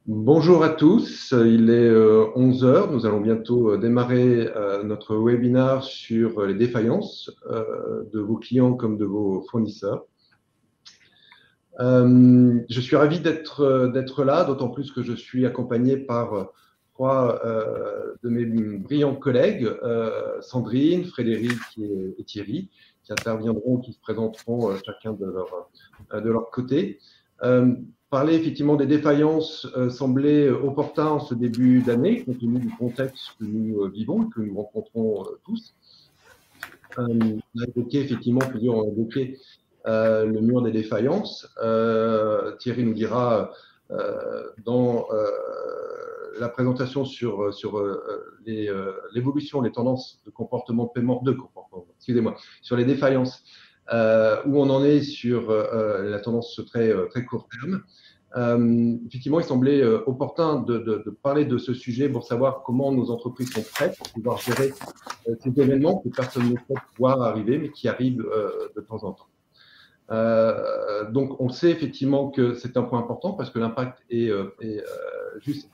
Bonjour à tous, il est 11 heures. Nous allons bientôt démarrer notre webinaire sur les défaillances de vos clients comme de vos fournisseurs. Je suis ravi d'être là, d'autant plus que je suis accompagné par trois de mes brillants collègues, Sandrine, Frédéric et Thierry, qui interviendront, qui se présenteront chacun de leur côté. Parler effectivement des défaillances semblait opportun en ce début d'année, compte tenu du contexte que nous vivons et que nous rencontrons tous. On a évoqué effectivement, plusieurs ont évoqué le mur des défaillances. Thierry nous dira dans la présentation sur l'évolution, les tendances de comportement de paiement, excusez-moi, sur les défaillances, où on en est sur la tendance très court terme. Effectivement, il semblait opportun de parler de ce sujet pour savoir comment nos entreprises sont prêtes pour pouvoir gérer ces événements que personne ne souhaite voir arriver, mais qui arrivent de temps en temps. Donc, on sait effectivement que c'est un point important parce que l'impact est juste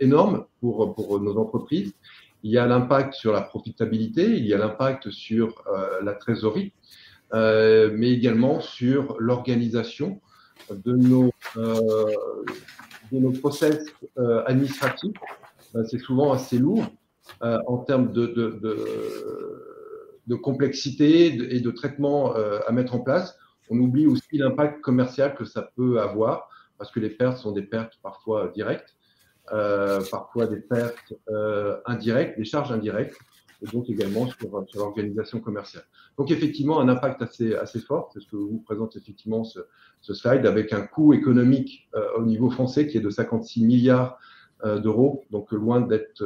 énorme pour nos entreprises. Il y a l'impact sur la profitabilité, il y a l'impact sur la trésorerie, mais également sur l'organisation de nos process administratifs. C'est souvent assez lourd en termes de complexité et de traitement à mettre en place. On oublie aussi l'impact commercial que ça peut avoir, parce que les pertes sont des pertes parfois directes, parfois des pertes indirectes, des charges indirectes, et donc également sur l'organisation commerciale. Donc effectivement, un impact assez fort, c'est ce que vous présente effectivement ce slide, avec un coût économique au niveau français qui est de 56 milliards d'euros, donc loin d'être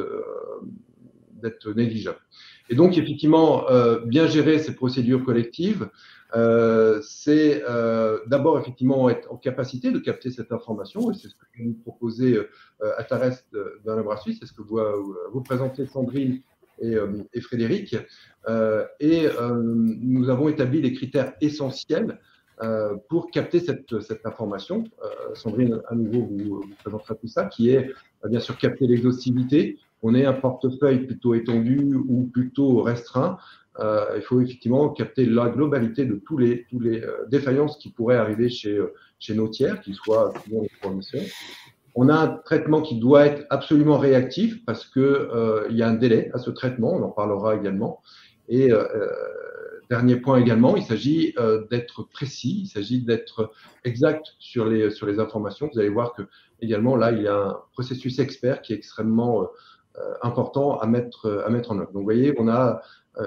négligeable. Et donc, effectivement, bien gérer ces procédures collectives, c'est d'abord, effectivement, être en capacité de capter cette information, et c'est ce que nous proposez à Thales dans la bras suisse, c'est ce que vous présentez Sandrine et Frédéric. Nous avons établi des critères essentiels pour capter cette information. Sandrine, à nouveau, vous présentera tout ça, qui est bien sûr capter l'exhaustivité. On est un portefeuille plutôt étendu ou plutôt restreint. Il faut effectivement capter la globalité de tous les défaillances qui pourraient arriver chez nos tiers, qu'ils soient clients ou fournisseurs. On a un traitement qui doit être absolument réactif parce qu'il y a un délai à ce traitement, on en parlera également. Et dernier point également, il s'agit d'être précis, il s'agit d'être exact sur les informations. Vous allez voir que également là, il y a un processus expert qui est extrêmement important à mettre en œuvre. Donc, vous voyez, on a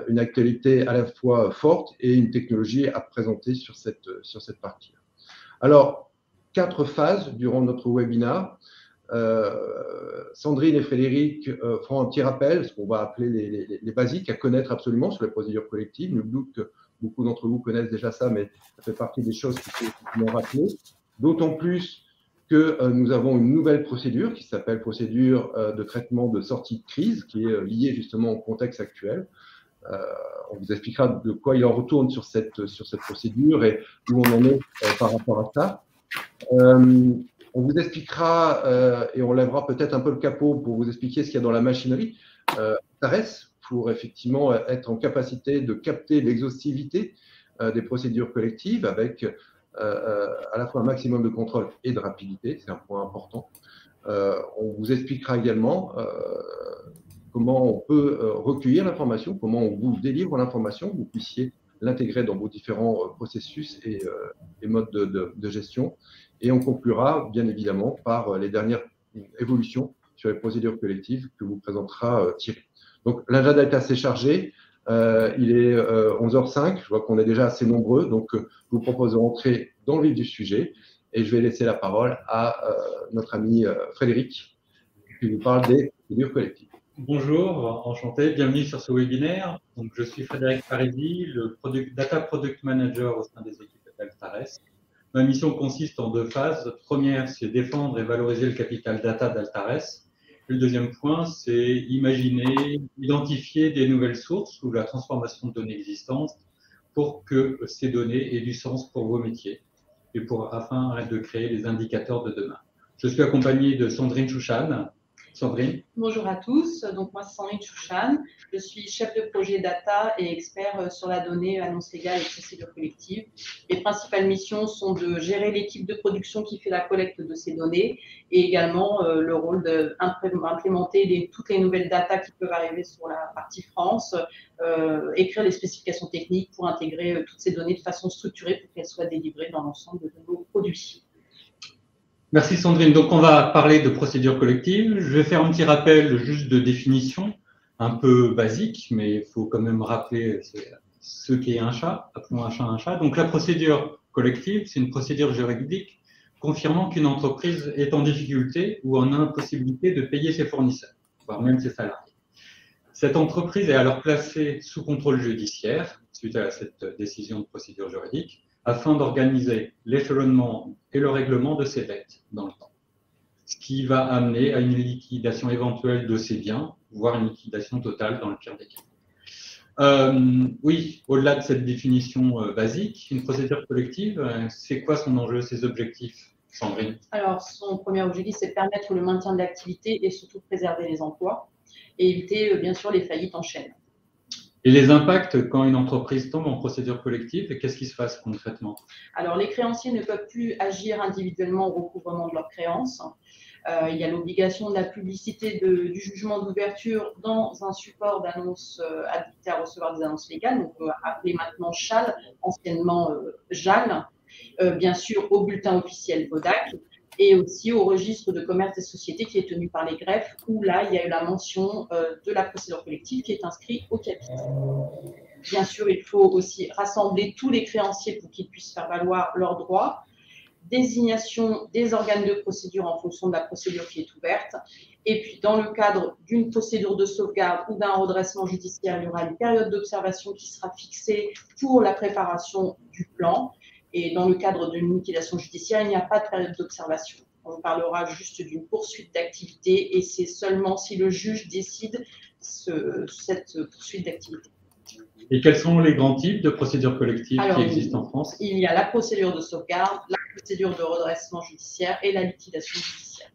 une actualité à la fois forte et une technologie à présenter sur cette partie. Alors, 4 phases durant notre webinaire. Sandrine et Frédéric feront un petit rappel, ce qu'on va appeler les basiques à connaître absolument sur les procédures collectives. Nul doute que beaucoup d'entre vous connaissent déjà ça, mais ça fait partie des choses qu'il faut rappeler. D'autant plus que nous avons une nouvelle procédure qui s'appelle procédure de traitement de sortie de crise, qui est liée justement au contexte actuel. On vous expliquera de quoi il en retourne sur cette procédure et où on en est par rapport à ça. On vous expliquera et on lèvera peut-être un peu le capot pour vous expliquer ce qu'il y a dans la machinerie Thales pour effectivement être en capacité de capter l'exhaustivité des procédures collectives avec à la fois un maximum de contrôle et de rapidité, c'est un point important. On vous expliquera également comment on peut recueillir l'information, comment on vous délivre l'information, que vous puissiez l'intégrer dans vos différents processus et modes de gestion. Et on conclura, bien évidemment, par les dernières évolutions sur les procédures collectives que vous présentera Thierry. Donc, l'agenda est assez chargé. Il est 11h05. Je vois qu'on est déjà assez nombreux. Donc, je vous propose de rentrer dans le vif du sujet. Et je vais laisser la parole à notre ami Frédéric, qui nous parle des procédures collectives. Bonjour, enchanté, bienvenue sur ce webinaire. Donc, je suis Frédéric Parisi, le Data Product Manager au sein des équipes d'Altares. Ma mission consiste en 2 phases. Première, c'est défendre et valoriser le capital data d'Altares. Le deuxième point, c'est imaginer, identifier des nouvelles sources ou la transformation de données existantes pour que ces données aient du sens pour vos métiers et afin de créer les indicateurs de demain. Je suis accompagné de Sandrine Chouchan. Sandrine. Bonjour à tous, donc moi c'est Sandrine Chouchan, je suis chef de projet data et expert sur la donnée, annonce légale et procédure collective. Les principales missions sont de gérer l'équipe de production qui fait la collecte de ces données et également le rôle d'implémenter toutes les nouvelles data qui peuvent arriver sur la partie France, écrire les spécifications techniques pour intégrer toutes ces données de façon structurée pour qu'elles soient délivrées dans l'ensemble de nos produits. Merci Sandrine. Donc on va parler de procédure collective. Je vais faire un petit rappel juste de définition, un peu basique, mais il faut quand même rappeler ce qu'est un chat. Appelons un chat un chat. Donc la procédure collective, c'est une procédure juridique confirmant qu'une entreprise est en difficulté ou en impossibilité de payer ses fournisseurs, voire même ses salariés. Cette entreprise est alors placée sous contrôle judiciaire suite à cette décision de procédure juridique, afin d'organiser l'échelonnement et le règlement de ses dettes dans le temps, ce qui va amener à une liquidation éventuelle de ses biens, voire une liquidation totale dans le pire des cas. Oui, au-delà de cette définition basique, une procédure collective, c'est quoi son enjeu, ses objectifs, Sandrine? Alors, son premier objectif, c'est de permettre le maintien de l'activité et surtout préserver les emplois et éviter, bien sûr, les faillites en chaîne. Et les impacts quand une entreprise tombe en procédure collective, qu'est-ce qui se passe concrètement? Alors, les créanciers ne peuvent plus agir individuellement au recouvrement de leurs créances. Il y a l'obligation de la publicité du jugement d'ouverture dans un support d'annonce habilité à recevoir des annonces légales, donc appelé maintenant CHAL, anciennement JAL, bien sûr au bulletin officiel VODAC, et aussi au registre de commerce des sociétés qui est tenu par les greffes, où là, il y a eu la mention de la procédure collective qui est inscrite au chapitre. Bien sûr, il faut aussi rassembler tous les créanciers pour qu'ils puissent faire valoir leurs droits, désignation des organes de procédure en fonction de la procédure qui est ouverte, et puis dans le cadre d'une procédure de sauvegarde ou d'un redressement judiciaire, il y aura une période d'observation qui sera fixée pour la préparation du plan. Et dans le cadre d'une liquidation judiciaire, il n'y a pas de période d'observation. On parlera juste d'une poursuite d'activité et c'est seulement si le juge décide cette poursuite d'activité. Et quels sont les grands types de procédures collectives qui existent en France? Il y a la procédure de sauvegarde, la procédure de redressement judiciaire et la liquidation judiciaire.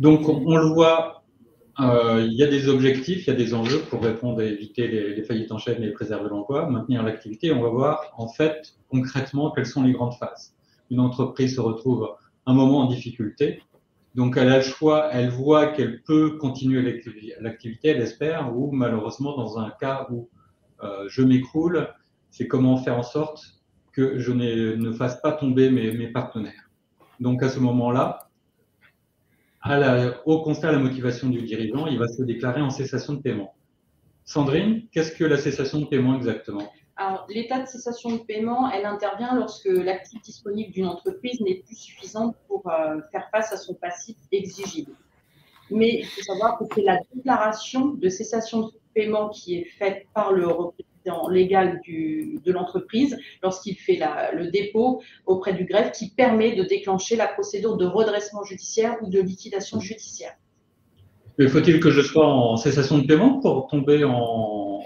Donc, on le voit, il y a des objectifs, il y a des enjeux pour répondre et éviter les faillites en chaîne et préserver l'emploi, maintenir l'activité. On va voir en fait concrètement quelles sont les grandes phases. Une entreprise se retrouve un moment en difficulté, donc elle a le choix, elle voit qu'elle peut continuer l'activité, elle espère, ou malheureusement dans un cas où je m'écroule, c'est comment faire en sorte que je ne fasse pas tomber mes partenaires. Donc à ce moment-là, au constat de la motivation du dirigeant, il va se déclarer en cessation de paiement. Sandrine, qu'est-ce que la cessation de paiement exactement? Alors, l'état de cessation de paiement, elle intervient lorsque l'actif disponible d'une entreprise n'est plus suffisant pour faire face à son passif exigible. Mais il faut savoir que c'est la déclaration de cessation de paiement qui est faite par le représentant légal de l'entreprise lorsqu'il fait le dépôt auprès du greffe qui permet de déclencher la procédure de redressement judiciaire ou de liquidation judiciaire. Mais faut-il que je sois en cessation de paiement pour tomber en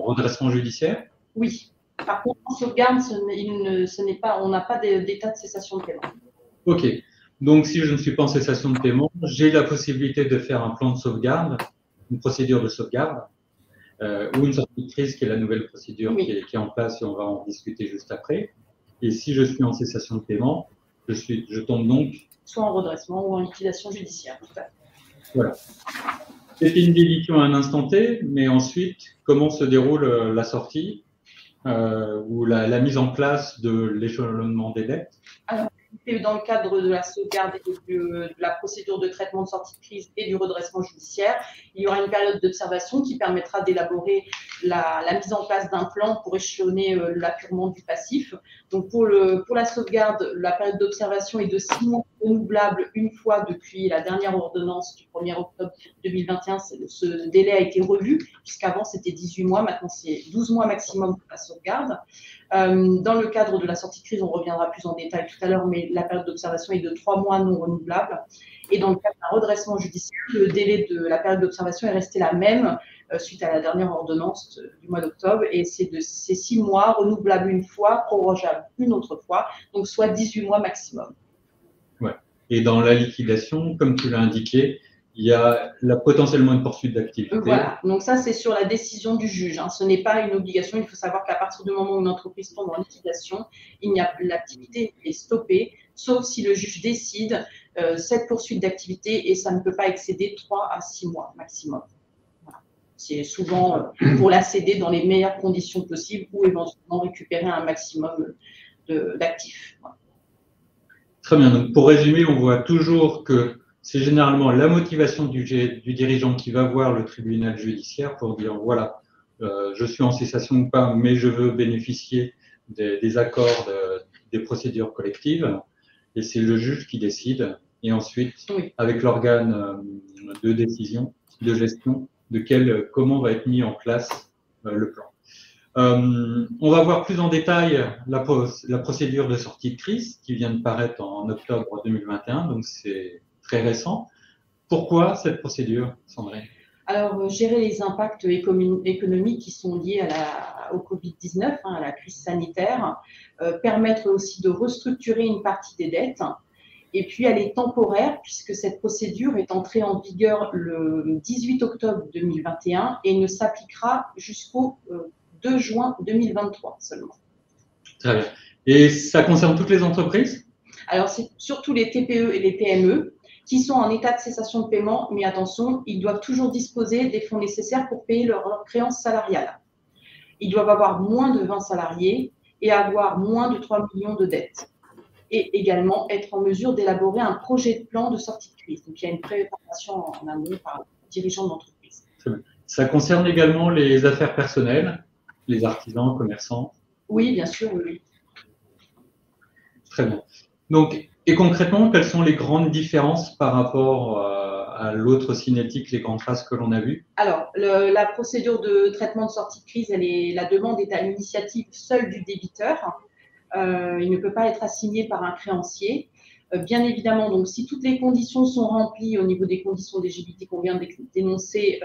redressement judiciaire? Oui. Par contre, en sauvegarde, on n'a pas d'état de cessation de paiement. Ok. Donc, si je ne suis pas en cessation de paiement, j'ai la possibilité de faire un plan de sauvegarde, une procédure de sauvegarde, ou une sortie de crise qui est la nouvelle procédure qui est en place et on va en discuter juste après. Et si je suis en cessation de paiement, je tombe donc soit en redressement ou en liquidation judiciaire. Tout à fait. Voilà. C'était une décision à un instant T, mais ensuite, comment se déroule la sortie ou la mise en place de l'échelonnement des dettes? Alors, dans le cadre de la sauvegarde et de la procédure de traitement de sortie de crise et du redressement judiciaire, il y aura une période d'observation qui permettra d'élaborer la mise en place d'un plan pour échelonner l'appurement du passif. Donc pour la sauvegarde, la période d'observation est de 6 mois renouvelable une fois depuis la dernière ordonnance du 1er octobre 2021. Ce délai a été revu, puisqu'avant c'était 18 mois, maintenant c'est 12 mois maximum pour la sauvegarde. Dans le cadre de la sortie de crise, on reviendra plus en détail tout à l'heure, mais la période d'observation est de 3 mois non renouvelable. Et dans le cadre d'un redressement judiciaire, le délai de la période d'observation est resté la même suite à la dernière ordonnance du mois d'octobre. Et c'est 6 mois renouvelables une fois, prorogeables une autre fois, donc soit 18 mois maximum. Et dans la liquidation, comme tu l'as indiqué, il y a potentiellement une poursuite d'activité. Voilà, donc ça c'est sur la décision du juge, hein. Ce n'est pas une obligation. Il faut savoir qu'à partir du moment où une entreprise tombe en liquidation, l'activité est stoppée, sauf si le juge décide cette poursuite d'activité, et ça ne peut pas excéder 3 à 6 mois maximum. Voilà. C'est souvent pour la céder dans les meilleures conditions possibles ou éventuellement récupérer un maximum d'actifs. Voilà. Très bien, donc pour résumer, on voit toujours que c'est généralement la motivation du dirigeant qui va voir le tribunal judiciaire pour dire voilà, je suis en cessation ou pas, mais je veux bénéficier des accords des procédures collectives. Et c'est le juge qui décide. Et ensuite, oui, avec l'organe de décision, de gestion, comment va être mis en place le plan. On va voir plus en détail la procédure de sortie de crise qui vient de paraître en octobre 2021, donc c'est très récent. Pourquoi cette procédure, Sandrine? Alors, gérer les impacts économiques qui sont liés au Covid-19, à la crise sanitaire, permettre aussi de restructurer une partie des dettes. Et puis, elle est temporaire puisque cette procédure est entrée en vigueur le 18 octobre 2021 et ne s'appliquera jusqu'au 2 juin 2023 seulement. Très bien. Et ça concerne toutes les entreprises? Alors, c'est surtout les TPE et les PME qui sont en état de cessation de paiement, mais attention, ils doivent toujours disposer des fonds nécessaires pour payer leurs créances salariales. Ils doivent avoir moins de 20 salariés et avoir moins de 3 millions de dettes. Et également être en mesure d'élaborer un projet de plan de sortie de crise. Donc, il y a une préparation en amont par le dirigeant d'entreprise. Ça concerne également les affaires personnelles, les artisans, commerçants? Oui, bien sûr, oui. Très bien. Donc, et concrètement, quelles sont les grandes différences par rapport à l'autre cinétique, les grandes phases que l'on a vues? Alors, la procédure de traitement de sortie de crise, la demande est à l'initiative seule du débiteur. Il ne peut pas être assigné par un créancier. Bien évidemment, donc, si toutes les conditions sont remplies au niveau des conditions d'éligibilité qu'on vient d'énoncer,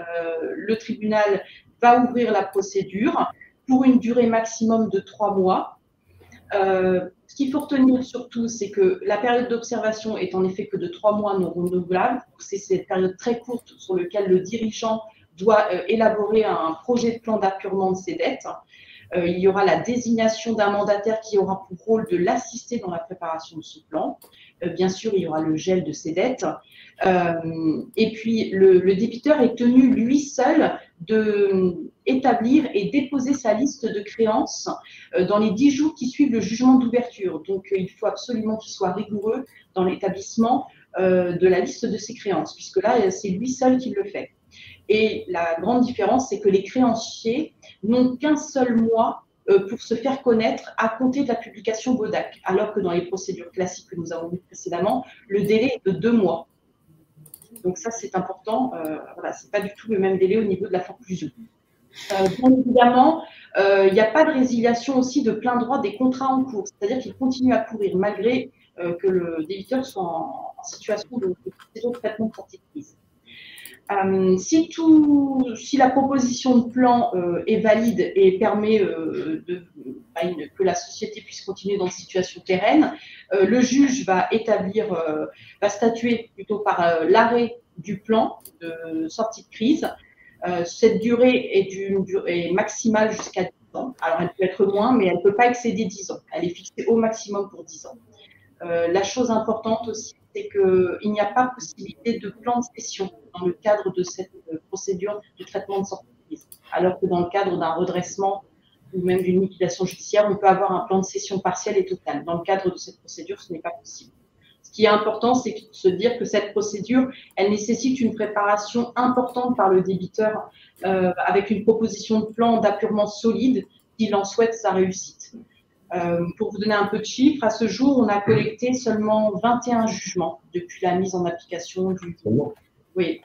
le tribunal va ouvrir la procédure pour une durée maximum de 3 mois. Ce qu'il faut retenir surtout, c'est que la période d'observation est en effet que de 3 mois non renouvelables. C'est cette période très courte sur laquelle le dirigeant doit élaborer un projet de plan d'apurement de ses dettes. Il y aura la désignation d'un mandataire qui aura pour rôle de l'assister dans la préparation de ce plan. Bien sûr, il y aura le gel de ses dettes. Et puis, le débiteur est tenu, lui seul, d'établir et déposer sa liste de créances dans les 10 jours qui suivent le jugement d'ouverture. Donc, il faut absolument qu'il soit rigoureux dans l'établissement de la liste de ses créances, puisque là, c'est lui seul qui le fait. Et la grande différence, c'est que les créanciers n'ont qu'un seul mois pour se faire connaître à compter de la publication BODAC, alors que dans les procédures classiques que nous avons vues précédemment, le délai est de 2 mois. Donc ça, c'est important. Voilà, ce n'est pas du tout le même délai au niveau de la forclusion. Bien évidemment, il n'y a pas de résiliation aussi de plein droit des contrats en cours, c'est-à-dire qu'ils continuent à courir malgré que le débiteur soit en situation de procédure de traitement de sortie de crise. Si la proposition de plan est valide et permet que la société puisse continuer dans une situation pérenne, le juge va statuer plutôt par l'arrêt du plan de sortie de crise. Cette durée est maximale jusqu'à 10 ans. Alors, elle peut être moins, mais elle ne peut pas excéder 10 ans. Elle est fixée au maximum pour 10 ans. La chose importante aussi, c'est qu'il n'y a pas possibilité de plan de cession dans le cadre de cette procédure de traitement de sortie de crise. Alors que dans le cadre d'un redressement ou même d'une liquidation judiciaire, on peut avoir un plan de cession partiel et total. Dans le cadre de cette procédure, ce n'est pas possible. Ce qui est important, c'est de se dire que cette procédure, elle nécessite une préparation importante par le débiteur avec une proposition de plan d'apurement solide s'il en souhaite sa réussite. Pour vous donner un peu de chiffres, à ce jour, on a collecté seulement 21 jugements depuis la mise en application du… Oui.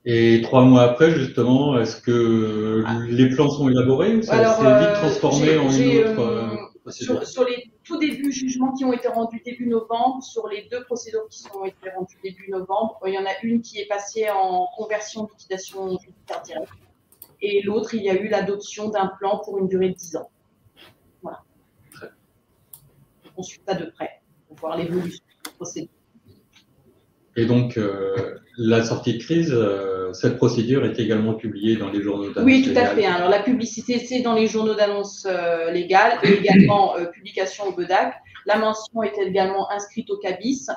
Et 3 mois après, justement, est-ce que les plans sont élaborés ou ça s'est vite transformé en une autre procédure? Sur les tout débuts jugements qui ont été rendus début novembre, sur les 2 procédures qui ont été rendues début novembre, il y en a une qui est passée en conversion liquidation judiciaire directe. Et l'autre, il y a eu l'adoption d'un plan pour une durée de 10 ans. Voilà. On suit ça de près. pour voir l'évolution du procédure. Et donc, la sortie de crise, cette procédure est également publiée dans les journaux d'annonces légales. Oui, tout à légales. fait. Alors, la publicité, c'est dans les journaux d'annonces légales et également publication au BEDAC. La mention est également inscrite au CABIS.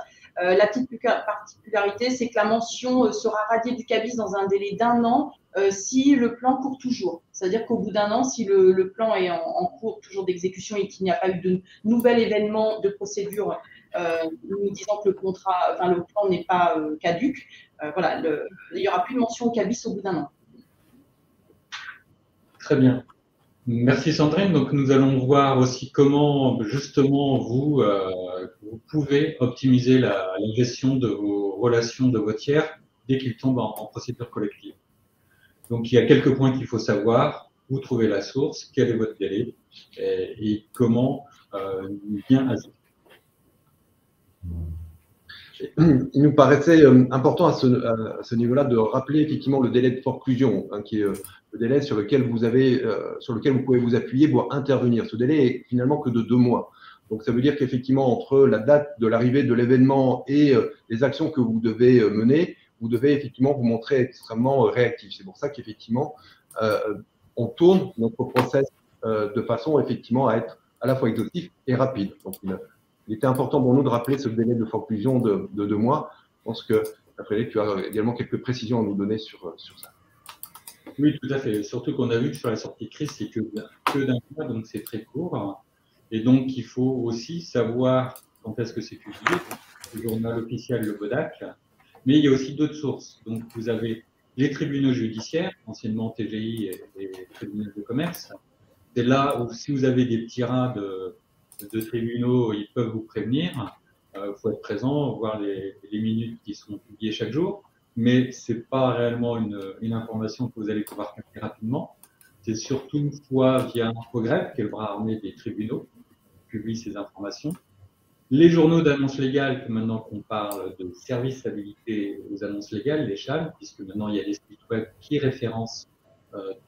La petite particularité, c'est que la mention sera radiée du CABIS dans un délai d'1 an si le plan court toujours. C'est-à-dire qu'au bout d'1 an, si le plan est en cours toujours d'exécution et qu'il n'y a pas eu de nouvel événement de procédure nous disant que le plan n'est pas caduc, voilà, il n'y aura plus de mention au CABIS au bout d'1 an. Très bien. Merci Sandrine. Donc nous allons voir aussi comment justement vous pouvez optimiser la gestion de vos relations de vos tiers dès qu'ils tombent en procédure collective. Donc il y a quelques points qu'il faut savoir. Où trouver la source, quel est votre délai et comment bien agir. Il nous paraissait important à ce niveau-là de rappeler effectivement le délai de forclusion, hein, qui est le délai sur lequel vous pouvez vous appuyer pour intervenir. Ce délai est finalement que de 2 mois. Donc ça veut dire qu'effectivement entre la date de l'arrivée de l'événement et les actions que vous devez mener, vous devez effectivement vous montrer extrêmement réactif. C'est pour ça qu'effectivement on tourne notre process de façon effectivement à être à la fois exhaustif et rapide. Donc, il était important pour nous de rappeler ce délai de forclusion de 2 mois. Je pense que, Frédéric, tu as également quelques précisions à nous donner sur ça. Oui, tout à fait. Surtout qu'on a vu que sur la sortie de crise, c'est que d'un mois, donc c'est très court. Et donc, il faut aussi savoir quand est-ce que c'est publié, le journal officiel, le BEDAC. Mais il y a aussi d'autres sources. Donc, vous avez les tribunaux judiciaires, anciennement TGI et tribunaux de commerce. C'est là où, si vous avez des petits rats de tribunaux, ils peuvent vous prévenir. Faut être présent, voir les minutes qui sont publiées chaque jour. Mais c'est pas réellement une information que vous allez pouvoir capter rapidement. C'est surtout soit via Infogreffe, qui est le bras armé des tribunaux, qui publie ces informations. Les journaux d'annonces légales, maintenant qu'on parle de services habilités aux annonces légales, les CHAL, puisque maintenant il y a des sites web qui référencent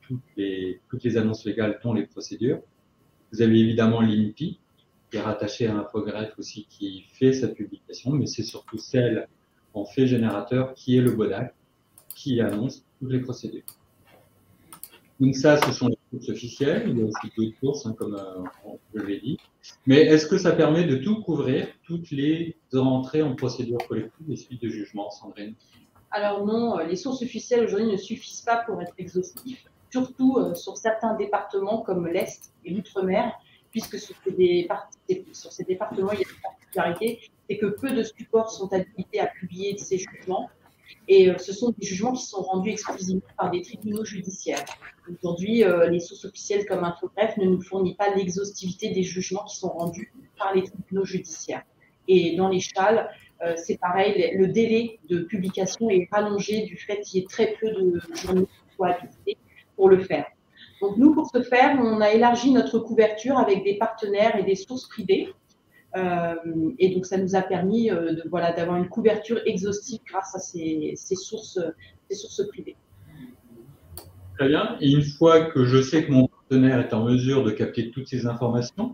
toutes les annonces légales, dont les procédures. Vous avez évidemment l'INPI, qui est rattaché à Infogreffe aussi, qui fait cette publication, mais c'est surtout celle en fait générateur qui est le BODAC, qui annonce toutes les procédures. Donc ça, ce sont les sources officielles. Il y a aussi d'autres sources, hein, comme je l'ai dit. Mais est-ce que ça permet de tout couvrir, toutes les entrées en procédure collective et suite de jugement, Sandrine? Alors non, les sources officielles aujourd'hui ne suffisent pas pour être exhaustifs, surtout sur certains départements comme l'Est et l'Outre-mer, puisque sur ces départements, il y a une particularité, c'est que peu de supports sont habilités à publier ces jugements. Et ce sont des jugements qui sont rendus exclusivement par des tribunaux judiciaires. Aujourd'hui, les sources officielles comme Infogreffe ne nous fournissent pas l'exhaustivité des jugements qui sont rendus par les tribunaux judiciaires. Et dans les CHAL, c'est pareil, le délai de publication est rallongé du fait qu'il y ait très peu de journaux qui soient habilités pour le faire. Donc nous, pour ce faire, on a élargi notre couverture avec des partenaires et des sources privées. Et donc, ça nous a permis d'avoir une couverture exhaustive grâce à ces sources privées. Très bien. Et une fois que je sais que mon partenaire est en mesure de capter toutes ces informations,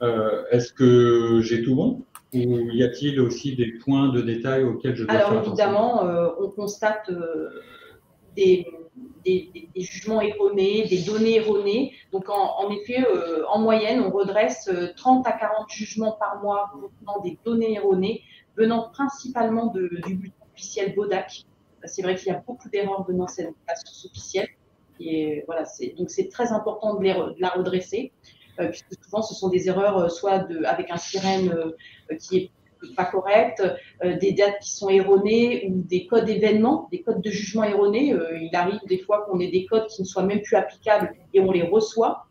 est-ce que j'ai tout bon? Ou y a-t-il aussi des points de détail auxquels je dois faire attention? Alors, évidemment, on constate des jugements erronés, des données erronées. Donc, en effet, en moyenne, on redresse 30 à 40 jugements par mois contenant des données erronées, venant principalement du bulletin officiel BODAC. C'est vrai qu'il y a beaucoup d'erreurs venant de la source officielle. Et voilà, donc c'est très important de la redresser, puisque souvent, ce sont des erreurs soit avec un sirène qui est pas correct, des dates qui sont erronées ou des codes événements, des codes de jugement erronés. Il arrive des fois qu'on ait des codes qui ne soient même plus applicables et on les reçoit.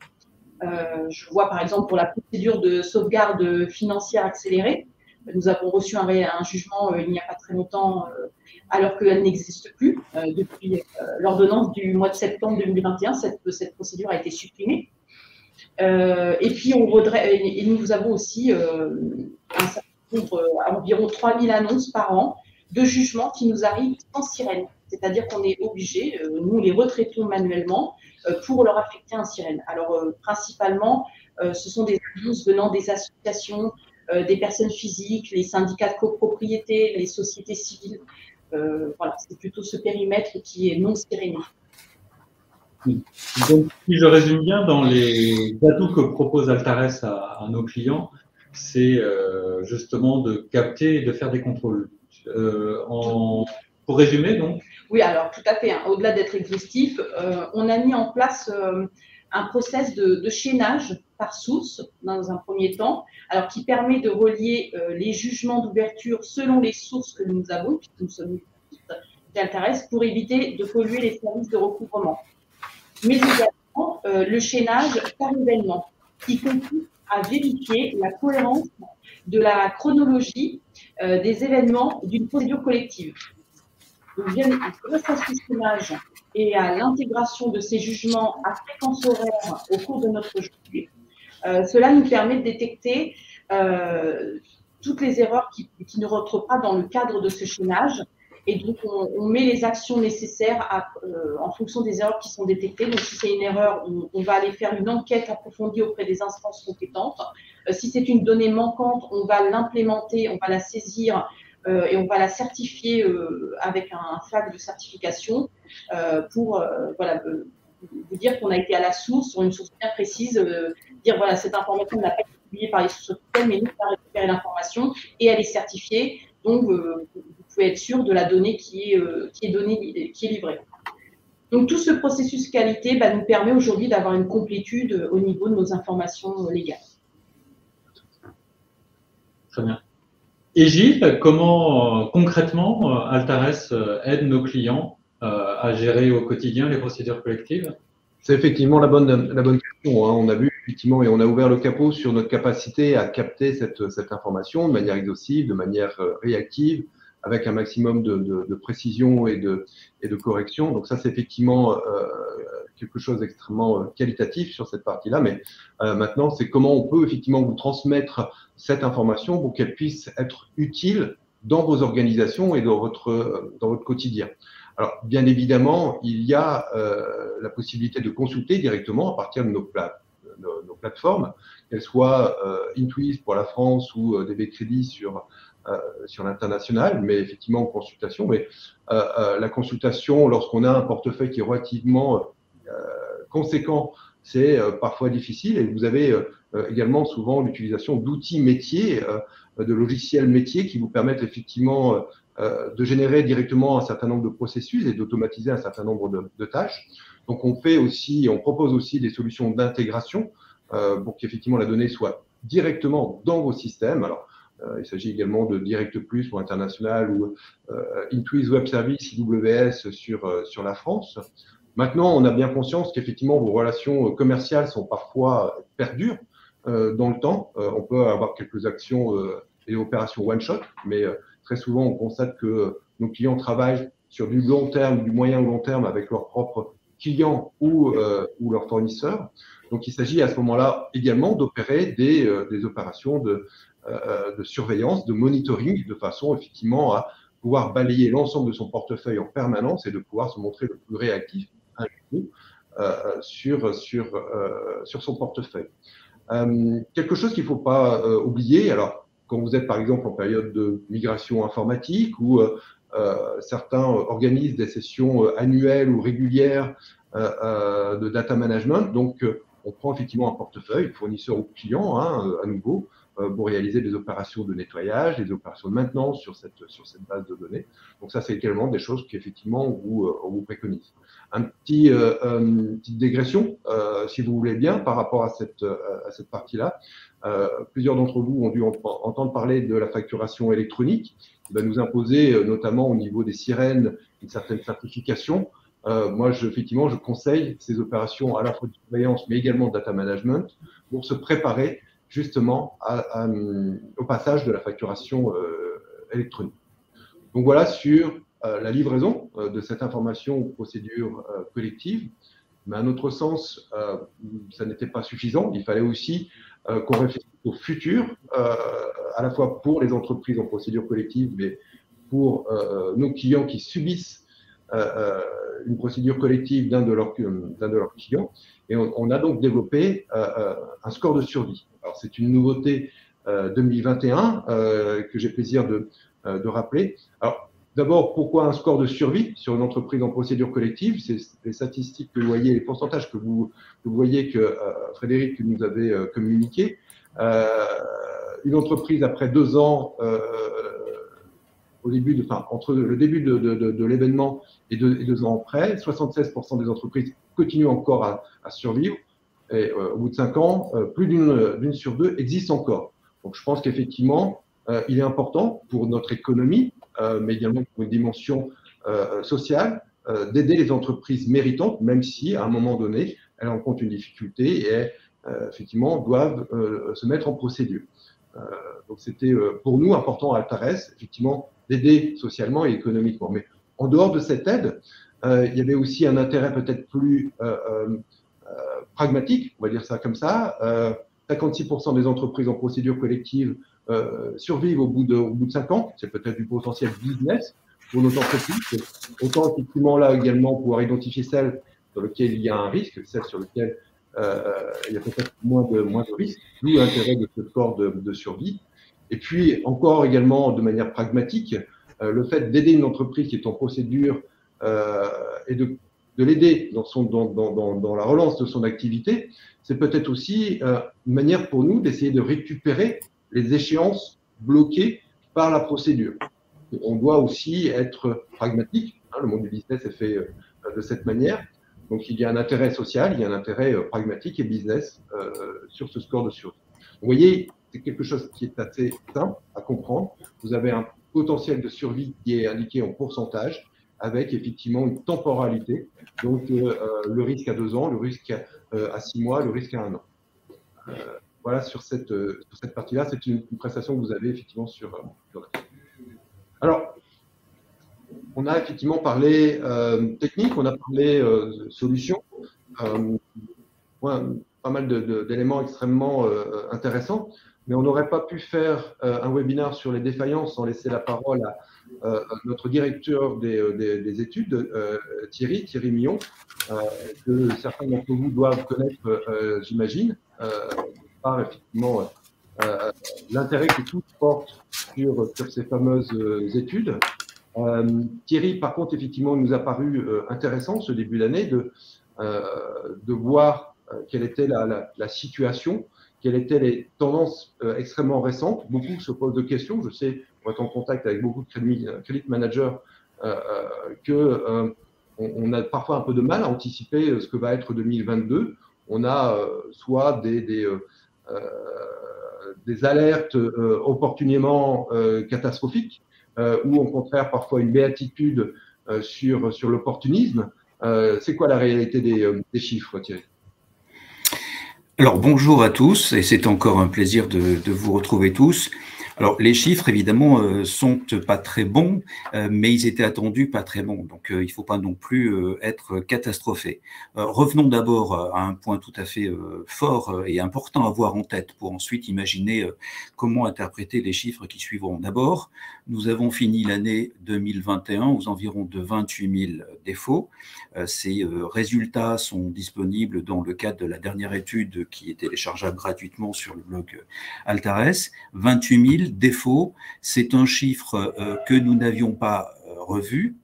Je vois par exemple pour la procédure de sauvegarde financière accélérée, nous avons reçu un jugement il n'y a pas très longtemps alors qu'elle n'existe plus. Depuis l'ordonnance du mois de septembre 2021, cette procédure a été supprimée. Et puis nous avons aussi environ 3000 annonces par an de jugements qui nous arrivent sans sirène. C'est-à-dire qu'on est obligé, nous les retraitons manuellement pour leur affecter un sirène. Alors, principalement, ce sont des annonces venant des associations des personnes physiques, les syndicats de copropriété, les sociétés civiles. Voilà, c'est plutôt ce périmètre qui est non stéréné. Donc, si je résume bien, dans les atouts que propose Altares à nos clients, c'est justement de capter et de faire des contrôles. Pour résumer, donc. Oui, alors tout à fait. Hein. Au-delà d'être exhaustif, on a mis en place un process de chaînage par source dans un premier temps, alors qui permet de relier les jugements d'ouverture selon les sources que nous avons, puisque nous sommes d'Altares, pour éviter de polluer les services de recouvrement. Mais également le chaînage par événement, qui consiste à vérifier la cohérence de la chronologie des événements d'une procédure collective. Donc, grâce à ce chaînage et à l'intégration de ces jugements à fréquence horaire au cours de notre journée, cela nous permet de détecter toutes les erreurs qui ne rentrent pas dans le cadre de ce chaînage. Et donc, on met les actions nécessaires en fonction des erreurs qui sont détectées. Donc, si c'est une erreur, on va aller faire une enquête approfondie auprès des instances compétentes. Si c'est une donnée manquante, on va l'implémenter, on va la saisir et on va la certifier avec un flag de certification pour voilà, vous dire qu'on a été à la source, sur une source bien précise, dire voilà, cette information n'a pas été publiée par les sources officielles, mais nous, on a récupéré l'information et elle est certifiée. Donc, vous pouvez être sûr de la donnée qui est livrée. Donc, tout ce processus qualité nous permet aujourd'hui d'avoir une complétude au niveau de nos informations légales. Très bien. Et Gilles, comment concrètement Altares aide nos clients à gérer au quotidien les procédures collectives? C'est effectivement la bonne question. Hein. On a vu effectivement et on a ouvert le capot sur notre capacité à capter cette information de manière exhaustive, de manière réactive, avec un maximum de précision et de correction. Donc ça, c'est effectivement quelque chose d'extrêmement qualitatif sur cette partie-là. Mais maintenant, c'est comment on peut effectivement vous transmettre cette information pour qu'elle puisse être utile dans vos organisations et dans votre quotidien. Alors, bien évidemment, il y a la possibilité de consulter directement à partir de nos plateformes, qu'elles soient Intwiz pour la France ou DB Crédit sur l'international, mais effectivement en consultation. Mais la consultation, lorsqu'on a un portefeuille qui est relativement conséquent, c'est parfois difficile. Et vous avez également souvent l'utilisation d'outils métiers, de logiciels métiers qui vous permettent effectivement de générer directement un certain nombre de processus et d'automatiser un certain nombre de tâches. Donc, on propose aussi des solutions d'intégration pour qu'effectivement la donnée soit directement dans vos systèmes. Alors, il s'agit également de Direct Plus pour international ou Intwiz Web Service IWS sur la France. Maintenant, on a bien conscience qu'effectivement vos relations commerciales sont parfois perdues dans le temps. On peut avoir quelques actions et opérations one-shot, mais très souvent, on constate que nos clients travaillent sur du long terme, du moyen ou long terme avec leurs propres clients ou leurs fournisseurs. Donc, il s'agit à ce moment-là également d'opérer des opérations de surveillance, de monitoring, de façon effectivement à pouvoir balayer l'ensemble de son portefeuille en permanence et de pouvoir se montrer le plus réactif sur son portefeuille. Quelque chose qu'il ne faut pas oublier, alors quand vous êtes par exemple en période de migration informatique ou certains organisent des sessions annuelles ou régulières de data management, donc on prend effectivement un portefeuille, fournisseur ou client à nouveau, pour réaliser des opérations de nettoyage, des opérations de maintenance sur cette base de données. Donc ça, c'est également des choses qu'effectivement on vous préconise. Petite dégression, si vous voulez bien, par rapport à cette partie-là. Plusieurs d'entre vous ont dû entendre parler de la facturation électronique qui va nous imposer, notamment au niveau des sirènes, une certaine certification. Moi, effectivement, je conseille ces opérations à la fois de surveillance, mais également de data management pour se préparer justement au passage de la facturation électronique. Donc voilà sur la livraison de cette information aux procédures collectives. Mais à notre sens, ça n'était pas suffisant. Il fallait aussi qu'on réfléchisse au futur, à la fois pour les entreprises en procédure collective, mais pour nos clients qui subissent une procédure collective d'un de leurs clients. Et on a donc développé un score de survie. Alors, c'est une nouveauté 2021 que j'ai plaisir de rappeler. Alors, d'abord, pourquoi un score de survie sur une entreprise en procédure collective? C'est les statistiques que vous voyez, les pourcentages que vous voyez que Frédéric nous avait communiqué. Une entreprise après 2 ans, entre le début de l'événement et 2 ans après, 76% des entreprises continuent encore à survivre. Et au bout de 5 ans, plus d'une sur 2 existe encore. Donc, je pense qu'effectivement, il est important pour notre économie, mais également pour une dimension sociale, d'aider les entreprises méritantes, même si à un moment donné, elles rencontrent une difficulté et effectivement doivent se mettre en procédure. Donc, c'était pour nous important à Altares, effectivement, d'aider socialement et économiquement. Mais en dehors de cette aide, il y avait aussi un intérêt peut-être plus pragmatique, on va dire ça comme ça. 56% des entreprises en procédure collective survivent au bout de 5 ans. C'est peut-être du potentiel business pour nos entreprises. Autant effectivement là également pouvoir identifier celles sur lesquelles il y a un risque, celles sur lesquelles il y a peut-être moins de risques, d'où l'intérêt de ce score de survie. Et puis encore également de manière pragmatique, le fait d'aider une entreprise qui est en procédure et de l'aider dans la relance de son activité, c'est peut-être aussi une manière pour nous d'essayer de récupérer les échéances bloquées par la procédure. On doit aussi être pragmatique, hein, le monde du business est fait de cette manière. Donc il y a un intérêt social, il y a un intérêt pragmatique et business sur ce score de survie. Vous voyez, c'est quelque chose qui est assez simple à comprendre. Vous avez un potentiel de survie qui est indiqué en pourcentage, avec effectivement une temporalité, donc le risque à 2 ans, le risque à 6 mois, le risque à 1 an. Voilà sur cette partie-là, c'est une prestation que vous avez effectivement sur Alors, on a effectivement parlé technique, on a parlé solutions, pas mal d'éléments extrêmement intéressants, mais on n'aurait pas pu faire un webinaire sur les défaillances sans laisser la parole à notre directeur des études, Thierry Millon, que certains d'entre vous doivent connaître, j'imagine, par effectivement l'intérêt que tous portent sur ces fameuses études. Thierry, par contre, effectivement, il nous a paru intéressant ce début d'année de voir quelle était la situation, quelles étaient les tendances extrêmement récentes. Beaucoup se posent de questions. Je sais, pour être en contact avec beaucoup de credit managers, on a parfois un peu de mal à anticiper ce que va être 2022. On a soit des alertes opportunément catastrophiques, ou au contraire parfois une béatitude sur l'opportunisme. C'est quoi la réalité des chiffres, Thierry? Alors bonjour à tous, et c'est encore un plaisir de vous retrouver tous. Alors les chiffres évidemment sont pas très bons, mais ils étaient attendus pas très bons, donc il faut pas non plus être catastrophé. Revenons d'abord à un point tout à fait fort et important à avoir en tête pour ensuite imaginer comment interpréter les chiffres qui suivront. D'abord, nous avons fini l'année 2021 aux environs de 28 000 défauts. Ces résultats sont disponibles dans le cadre de la dernière étude qui est téléchargeable gratuitement sur le blog Altares. 28 000 défauts, c'est un chiffre que nous n'avions pas revu,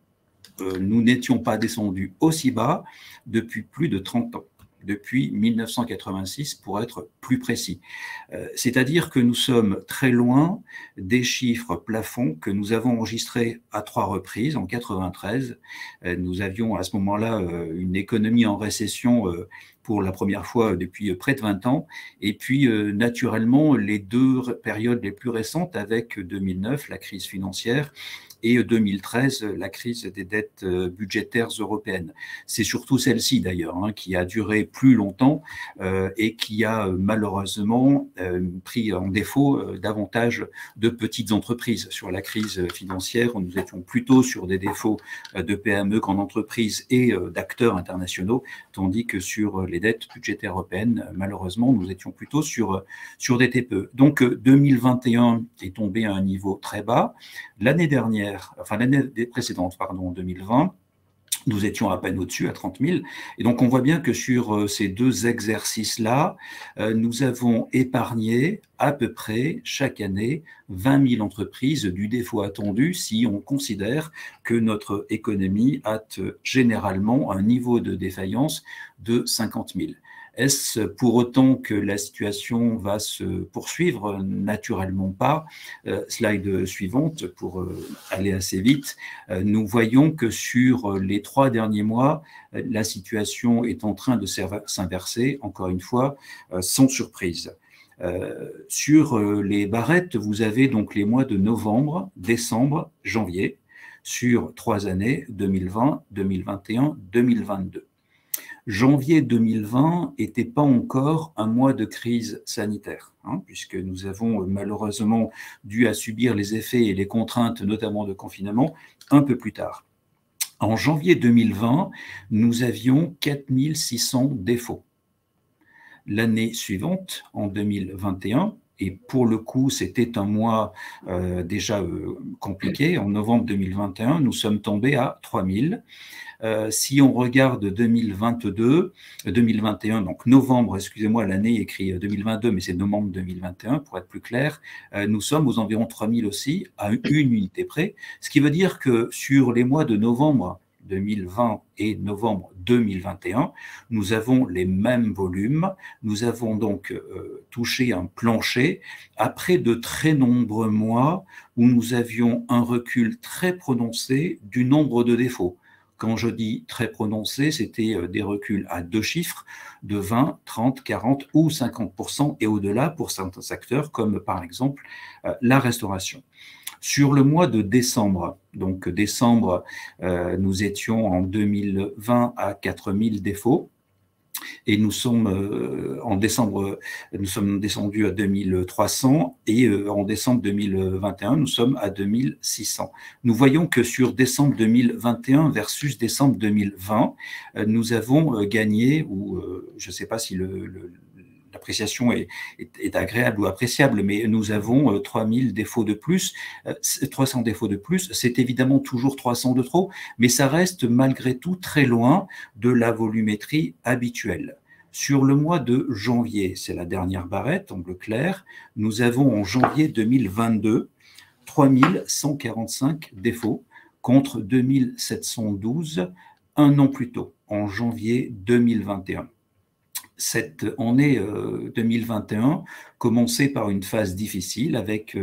nous n'étions pas descendus aussi bas depuis plus de 30 ans, depuis 1986 pour être plus précis. C'est-à-dire que nous sommes très loin des chiffres plafonds que nous avons enregistrés à 3 reprises. En 93, nous avions à ce moment-là une économie en récession pour la première fois depuis près de 20 ans. Et puis, naturellement, les 2 périodes les plus récentes avec 2009, la crise financière, et 2013, la crise des dettes budgétaires européennes. C'est surtout celle-ci d'ailleurs qui a duré plus longtemps et qui a malheureusement pris en défaut davantage de petites entreprises. Sur la crise financière, nous étions plutôt sur des défauts de PME qu'en entreprises et d'acteurs internationaux, tandis que sur les dettes budgétaires européennes, malheureusement, nous étions plutôt sur des TPE. Donc 2021 est tombé à un niveau très bas. L'année dernière, enfin l'année précédente, pardon, 2020, Nous étions à peine au-dessus, à 30 000. Et donc, on voit bien que sur ces deux exercices-là, nous avons épargné à peu près chaque année 20 000 entreprises du défaut attendu si on considère que notre économie a généralement un niveau de défaillance de 50 000. Est-ce pour autant que la situation va se poursuivre? Naturellement pas. Slide suivante pour aller assez vite. Nous voyons que sur les 3 derniers mois, la situation est en train de s'inverser, encore une fois, sans surprise. Sur les barrettes, vous avez donc les mois de novembre, décembre, janvier, sur 3 années, 2020, 2021, 2022. Janvier 2020 n'était pas encore un mois de crise sanitaire, puisque nous avons malheureusement dû à subir les effets et les contraintes, notamment de confinement, un peu plus tard. En janvier 2020, nous avions 4600 défauts. L'année suivante, en 2021, et pour le coup, c'était un mois déjà compliqué, en novembre 2021, nous sommes tombés à 3000. Si on regarde 2021, donc novembre, excusez-moi, l'année écrit 2022, mais c'est novembre 2021, pour être plus clair, nous sommes aux environs 3000 aussi, à une unité près, ce qui veut dire que sur les mois de novembre 2020 et novembre 2021, nous avons les mêmes volumes, nous avons donc touché un plancher après de très nombreux mois où nous avions un recul très prononcé du nombre de défauts. Quand je dis très prononcé, c'était des reculs à 2 chiffres de 20, 30, 40 ou 50% et au-delà pour certains secteurs comme par exemple la restauration. Sur le mois de décembre, donc décembre, nous étions en 2020 à 4000 défauts. Et nous sommes en décembre, nous sommes descendus à 2300 et en décembre 2021, nous sommes à 2600. Nous voyons que sur décembre 2021 versus décembre 2020, nous avons gagné, ou je ne sais pas si l'appréciation est agréable ou appréciable, mais nous avons 3000 défauts de plus, 300 défauts de plus. C'est évidemment toujours 300 de trop, mais ça reste malgré tout très loin de la volumétrie habituelle. Sur le mois de janvier, c'est la dernière barrette en bleu clair, nous avons en janvier 2022 3145 défauts contre 2712 un an plus tôt, en janvier 2021. Cette année 2021 commençait par une phase difficile avec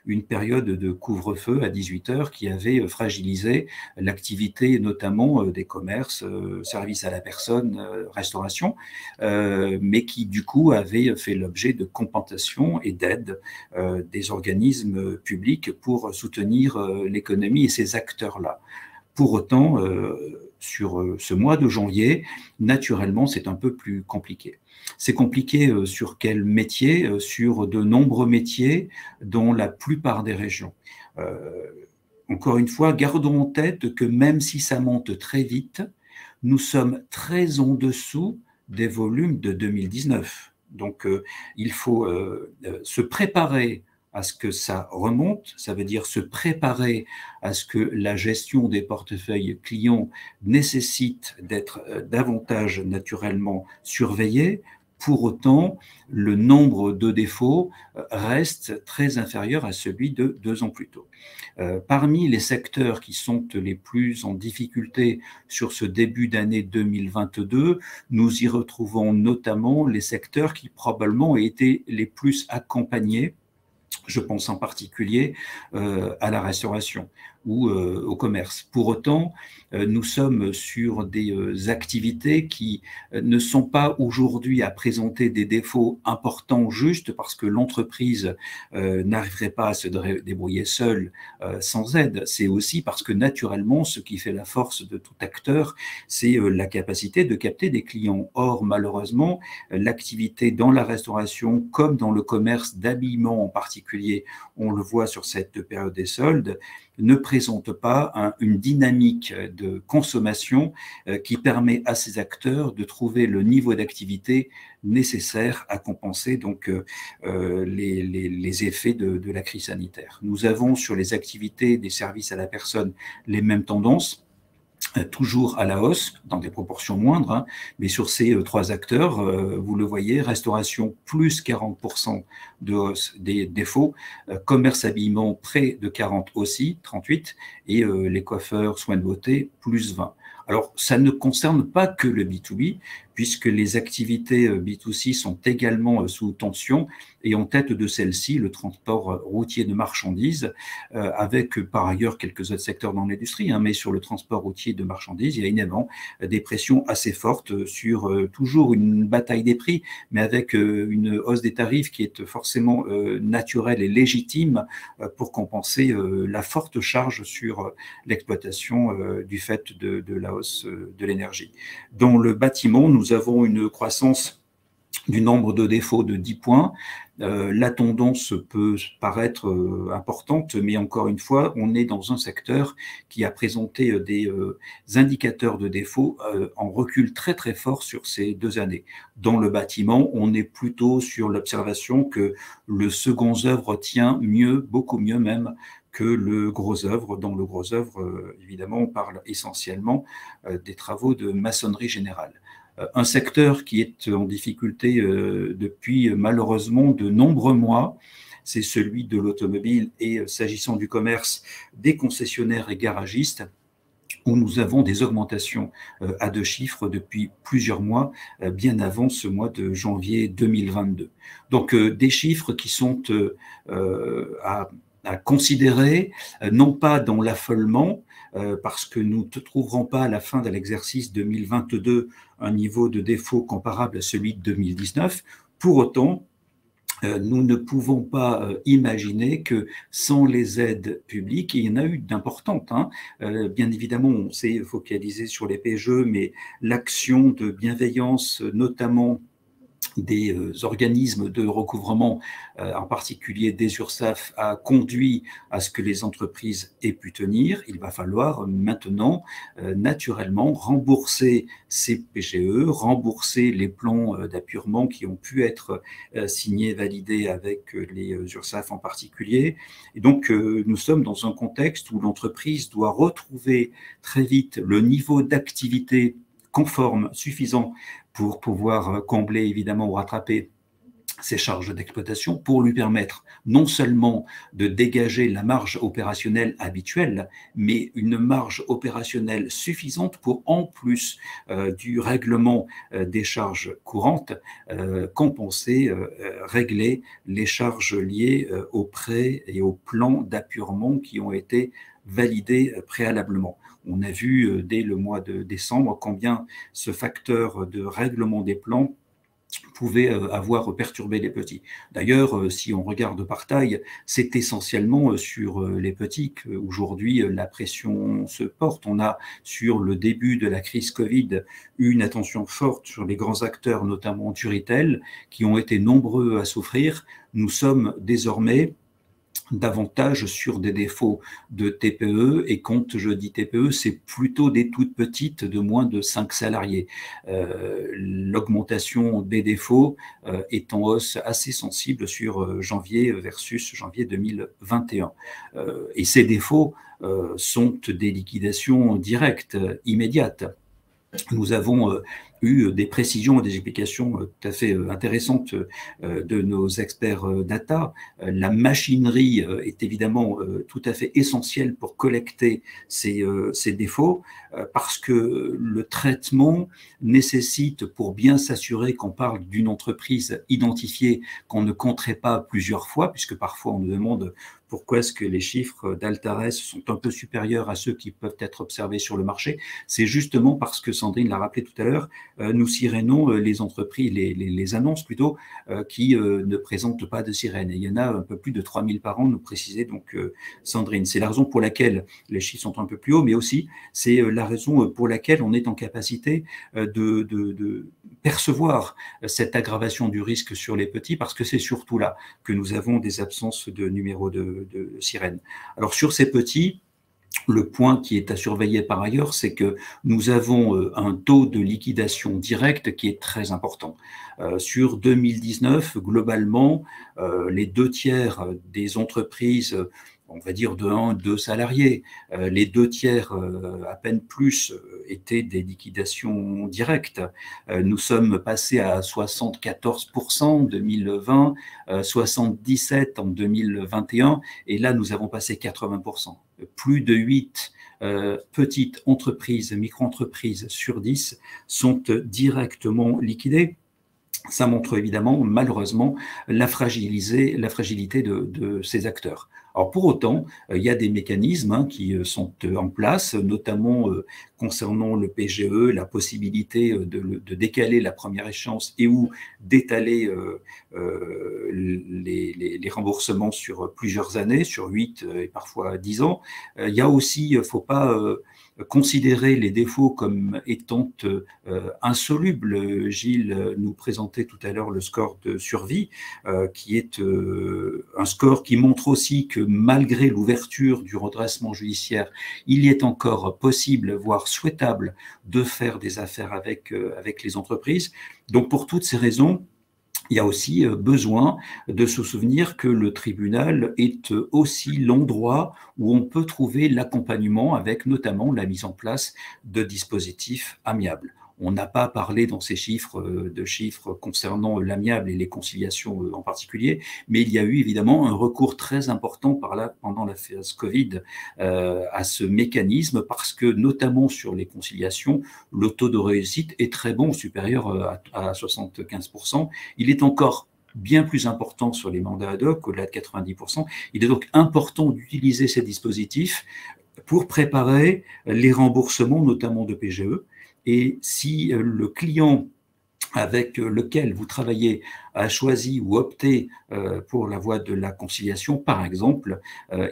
une période de couvre-feu à 18h qui avait fragilisé l'activité notamment des commerces, services à la personne, restauration, mais qui du coup avait fait l'objet de compensation et d'aide des organismes publics pour soutenir l'économie et ces acteurs-là. Pour autant, sur ce mois de janvier, naturellement, c'est un peu plus compliqué. C'est compliqué sur quel métier? Sur de nombreux métiers dans la plupart des régions. Encore une fois, gardons en tête que même si ça monte très vite, nous sommes très en dessous des volumes de 2019. Donc, il faut se préparer à ce que ça remonte, ça veut dire se préparer à ce que la gestion des portefeuilles clients nécessite d'être davantage naturellement surveillée. Pour autant, le nombre de défauts reste très inférieur à celui de 2 ans plus tôt. Parmi les secteurs qui sont les plus en difficulté sur ce début d'année 2022, nous y retrouvons notamment les secteurs qui probablement ont été les plus accompagnés. Je pense en particulier à la restauration ou au commerce. Pour autant, nous sommes sur des activités qui ne sont pas aujourd'hui à présenter des défauts importants juste parce que l'entreprise n'arriverait pas à se débrouiller seule sans aide. C'est aussi parce que naturellement, ce qui fait la force de tout acteur, c'est la capacité de capter des clients. Or, malheureusement, l'activité dans la restauration comme dans le commerce d'habillement en particulier, on le voit sur cette période des soldes, ne présente pas une dynamique de consommation qui permet à ces acteurs de trouver le niveau d'activité nécessaire à compenser donc les effets de la crise sanitaire. Nous avons sur les activités des services à la personne les mêmes tendances. toujours à la hausse, dans des proportions moindres, hein, mais sur ces trois acteurs, vous le voyez, restauration plus 40% de hausse des défauts, commerce habillement près de 40 aussi, 38, et les coiffeurs, soins de beauté, plus 20. Alors, ça ne concerne pas que le B2B, puisque les activités B2C sont également sous tension, et en tête de celle-ci, le transport routier de marchandises, avec par ailleurs quelques autres secteurs dans l'industrie, hein, mais sur le transport routier de marchandises, il y a évidemment des pressions assez fortes sur toujours une bataille des prix, mais avec une hausse des tarifs qui est forcément naturelle et légitime pour compenser la forte charge sur l'exploitation du fait de la hausse de l'énergie. Dans le bâtiment, nous avons une croissance du nombre de défauts de 10 points. La tendance peut paraître importante, mais encore une fois, on est dans un secteur qui a présenté des indicateurs de défauts en recul très très fort sur ces 2 années. Dans le bâtiment, on est plutôt sur l'observation que le second œuvre tient mieux, beaucoup mieux même, que le gros œuvre. Dans le gros œuvre, évidemment, on parle essentiellement des travaux de maçonnerie générale. Un secteur qui est en difficulté depuis malheureusement de nombreux mois, c'est celui de l'automobile et s'agissant du commerce, des concessionnaires et garagistes, où nous avons des augmentations à 2 chiffres depuis plusieurs mois, bien avant ce mois de janvier 2022. Donc des chiffres qui sont à considérer, non pas dans l'affolement, parce que nous ne trouverons pas à la fin de l'exercice 2022 un niveau de défaut comparable à celui de 2019. Pour autant, nous ne pouvons pas imaginer que sans les aides publiques, et il y en a eu d'importantes, hein, bien évidemment on s'est focalisé sur les PGE, mais l'action de bienveillance, notamment des organismes de recouvrement, en particulier des URSSAF, a conduit à ce que les entreprises aient pu tenir. Il va falloir maintenant, naturellement, rembourser ces PGE, rembourser les plans d'appurement qui ont pu être signés, validés avec les URSSAF en particulier. Et donc, nous sommes dans un contexte où l'entreprise doit retrouver très vite le niveau d'activité conforme, suffisant pour pouvoir combler évidemment ou rattraper ses charges d'exploitation, pour lui permettre non seulement de dégager la marge opérationnelle habituelle, mais une marge opérationnelle suffisante pour, en plus du règlement des charges courantes, compenser, régler les charges liées aux prêts et aux plans d'appurement qui ont été validés préalablement. On a vu dès le mois de décembre combien ce facteur de règlement des plans pouvait avoir perturbé les petits. D'ailleurs, si on regarde par taille, c'est essentiellement sur les petits qu'aujourd'hui la pression se porte. On a, sur le début de la crise Covid, eu une attention forte sur les grands acteurs, notamment du retail, qui ont été nombreux à souffrir. Nous sommes désormais davantage sur des défauts de TPE, et quand je dis TPE, c'est plutôt des toutes petites de moins de 5 salariés. L'augmentation des défauts est en hausse assez sensible sur janvier versus janvier 2021. Et ces défauts sont des liquidations directes, immédiates. Nous avons eu des précisions et des explications tout à fait intéressantes de nos experts data. La machinerie est évidemment tout à fait essentielle pour collecter ces défauts, parce que le traitement nécessite, pour bien s'assurer qu'on parle d'une entreprise identifiée, qu'on ne compterait pas plusieurs fois, puisque parfois on nous demande pourquoi est-ce que les chiffres d'Altares sont un peu supérieurs à ceux qui peuvent être observés sur le marché. C'est justement parce que, Sandrine l'a rappelé tout à l'heure, nous sirénons les entreprises, les annonces plutôt, qui ne présentent pas de sirène. Et il y en a un peu plus de 3000 par an, nous précisait donc Sandrine. C'est la raison pour laquelle les chiffres sont un peu plus hauts, mais aussi c'est la raison pour laquelle on est en capacité de percevoir cette aggravation du risque sur les petits, parce que c'est surtout là que nous avons des absences de numéros de sirène. Alors sur ces petits, le point qui est à surveiller par ailleurs, c'est que nous avons un taux de liquidation directe qui est très important. Sur 2019, globalement, les 2 tiers des entreprises on va dire de 1, 2 salariés. Les 2 tiers, à peine plus, étaient des liquidations directes. Nous sommes passés à 74% en 2020, 77% en 2021, et là, nous avons passé 80%. Plus de 8 petites entreprises, micro-entreprises sur 10 sont directement liquidées. Ça montre évidemment, malheureusement, la fragilité de ces acteurs. Alors pour autant, il y a des mécanismes qui sont en place, notamment concernant le PGE, la possibilité de décaler la première échéance et ou d'étaler les remboursements sur plusieurs années, sur 8 et parfois 10 ans. Il y a aussi, il ne faut pas considérer les défauts comme étant insolubles. Gilles nous présentait tout à l'heure le score de survie, qui est un score qui montre aussi que malgré l'ouverture du redressement judiciaire, il y est encore possible, voire souhaitable, de faire des affaires avec les entreprises. Donc pour toutes ces raisons, il y a aussi besoin de se souvenir que le tribunal est aussi l'endroit où on peut trouver l'accompagnement avec notamment la mise en place de dispositifs amiables. On n'a pas parlé dans ces chiffres de chiffres concernant l'amiable et les conciliations en particulier, mais il y a eu évidemment un recours très important pendant la phase Covid à ce mécanisme parce que notamment sur les conciliations, le taux de réussite est très bon, supérieur à 75%. Il est encore bien plus important sur les mandats ad hoc, au-delà de 90%. Il est donc important d'utiliser ces dispositifs pour préparer les remboursements, notamment de PGE. Et si le client avec lequel vous travaillez a choisi ou opté pour la voie de la conciliation, par exemple,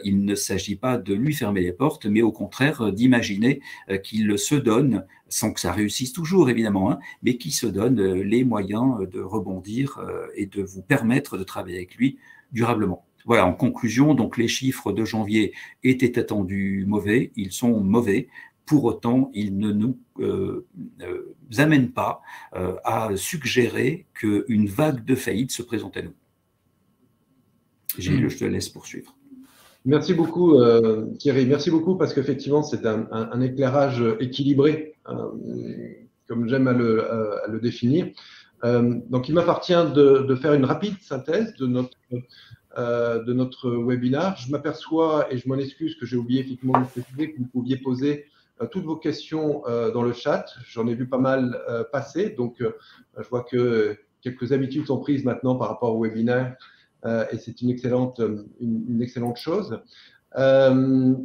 il ne s'agit pas de lui fermer les portes, mais au contraire d'imaginer qu'il se donne, sans que ça réussisse toujours évidemment, mais qu'il se donne les moyens de rebondir et de vous permettre de travailler avec lui durablement. Voilà, en conclusion, donc les chiffres de janvier étaient attendus mauvais, ils sont mauvais. Pour autant, ils ne nous amènent pas à suggérer qu'une vague de faillite se présente à nous. Gilles, je te laisse poursuivre. Merci beaucoup, Thierry. Merci beaucoup parce qu'effectivement, c'est un éclairage équilibré, comme j'aime à le définir. Donc, il m'appartient de faire une rapide synthèse de notre webinaire. Je m'aperçois, et je m'en excuse, que j'ai oublié effectivement de préciser que vous pouviez poser toutes vos questions dans le chat. J'en ai vu pas mal passer, donc je vois que quelques habitudes sont prises maintenant par rapport au webinaire et c'est une excellente chose.